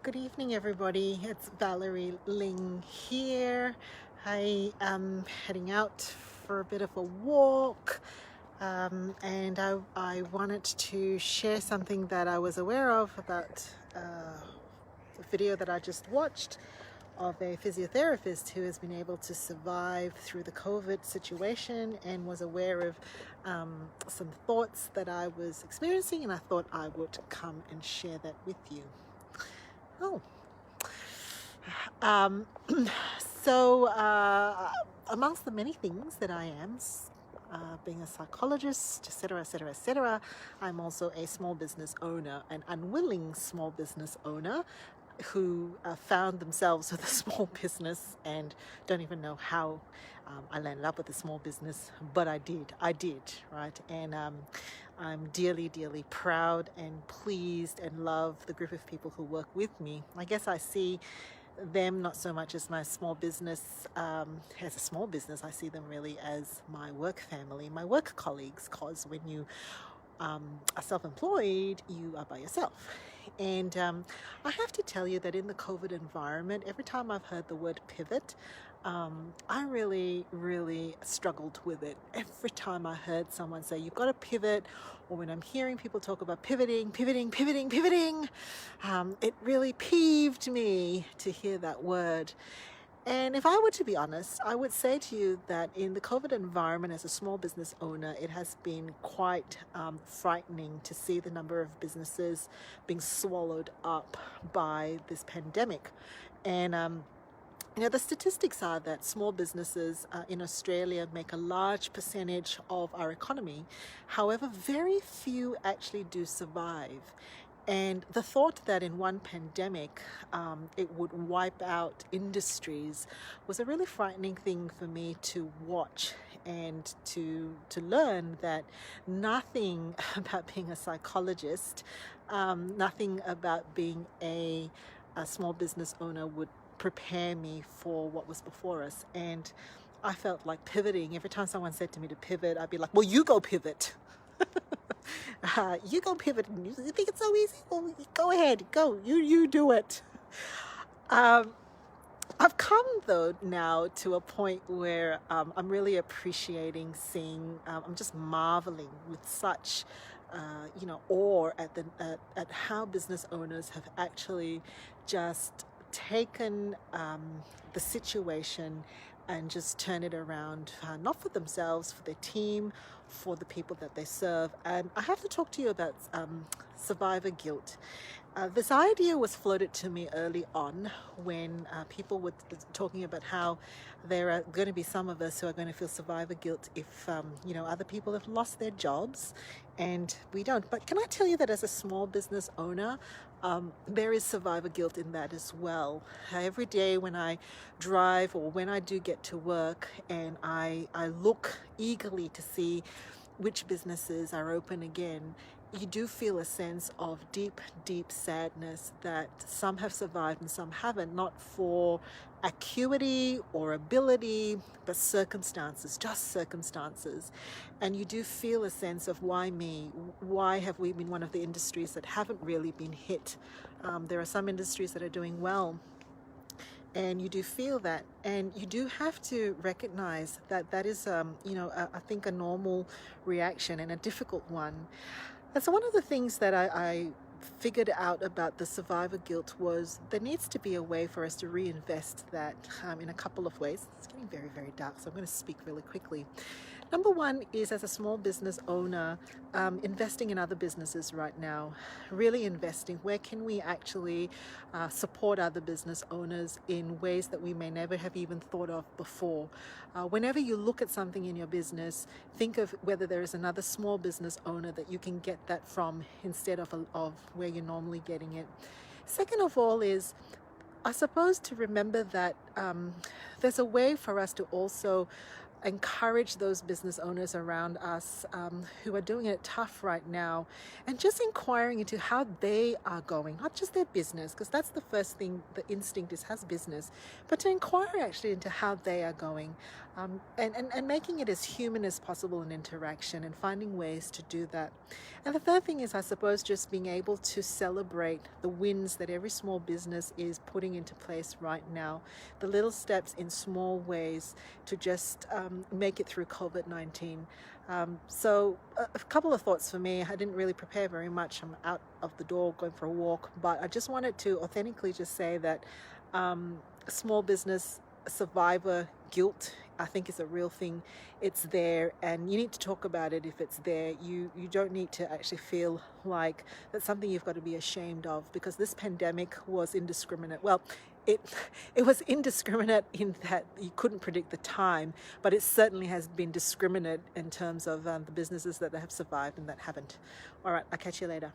Good evening, everybody. It's Valerie Ling here. I am heading out for a bit of a walk, and I wanted to share something that I was aware of about a video that I just watched of a physiotherapist who has been able to survive through the COVID situation and was aware of some thoughts that I was experiencing, and I thought I would come and share that with you. Oh, um, so amongst the many things that I am, being a psychologist, etc., etc., etc., I'm also a small business owner, an unwilling small business owner who found themselves with a small business and don't even know how I landed up with a small business, but I did, right? And I'm dearly, dearly proud and pleased and love the group of people who work with me. I guess I see them not so much as my small business, as a small business. I see them really as my work family, my work colleagues, because when you are self-employed, you are by yourself. And I have to tell you that in the COVID environment, every time I've heard the word pivot, I really, really struggled with it. Every time I heard someone say, you've got to pivot, or when I'm hearing people talk about pivoting, it really peeved me to hear that word. And if I were to be honest, I would say to you that in the COVID environment as a small business owner, it has been quite frightening to see the number of businesses being swallowed up by this pandemic. And the statistics are that small businesses in Australia make a large percentage of our economy. However, very few actually do survive. And the thought that in one pandemic it would wipe out industries was a really frightening thing for me to watch and to learn that nothing about being a psychologist, nothing about being a small business owner would prepare me for what was before us. And I felt like pivoting. Every time someone said to me to pivot, I'd be like, well, you go pivot. You go pivot. You think it's so easy? Well, go ahead. Go. You do it. Um, I've come though now to a point where I'm really appreciating seeing. I'm just marveling with such, awe at how business owners have actually just taken the situation and just turn it around, not for themselves, for their team, for the people that they serve. And I have to talk to you about survivor guilt. This idea was floated to me early on when people were talking about how there are going to be some of us who are going to feel survivor guilt if other people have lost their jobs and we don't. But can I tell you that as a small business owner, there is survivor guilt in that as well. Every day when I drive or when I do get to work and I look eagerly to see which businesses are open again, you do feel a sense of deep, deep sadness that some have survived and some haven't, not for acuity or ability, but circumstances, just circumstances. And you do feel a sense of why me? Why have we been one of the industries that haven't really been hit? There are some industries that are doing well. And you do feel that, and you do have to recognize that that is, I think a normal reaction and a difficult one. And so one of the things that I figured out about the survivor guilt was there needs to be a way for us to reinvest that in a couple of ways. It's getting very, very dark, so I'm going to speak really quickly. Number one is, as a small business owner, investing in other businesses right now, really investing. Where can we actually support other business owners in ways that we may never have even thought of before? Whenever you look at something in your business, think of whether there is another small business owner that you can get that from instead of where you're normally getting it. Second of all is, I suppose, to remember that there's a way for us to also encourage those business owners around us who are doing it tough right now, and just inquiring into how they are going, not just their business, because that's the first thing, the instinct is has business, but to inquire actually into how they are going, and making it as human as possible in interaction and finding ways to do that. And the third thing is, I suppose, just being able to celebrate the wins that every small business is putting into place right now, the little steps in small ways to just make it through COVID-19. So a couple of thoughts for me. I didn't really prepare very much. I'm out of the door going for a walk, but I just wanted to authentically just say that small business survivor guilt, I think, is a real thing. It's there, and you need to talk about it if it's there. You don't need to actually feel like that's something you've got to be ashamed of, because this pandemic was indiscriminate. Well, it was indiscriminate in that you couldn't predict the time, but it certainly has been discriminate in terms of the businesses that have survived and that haven't. All right, I'll catch you later.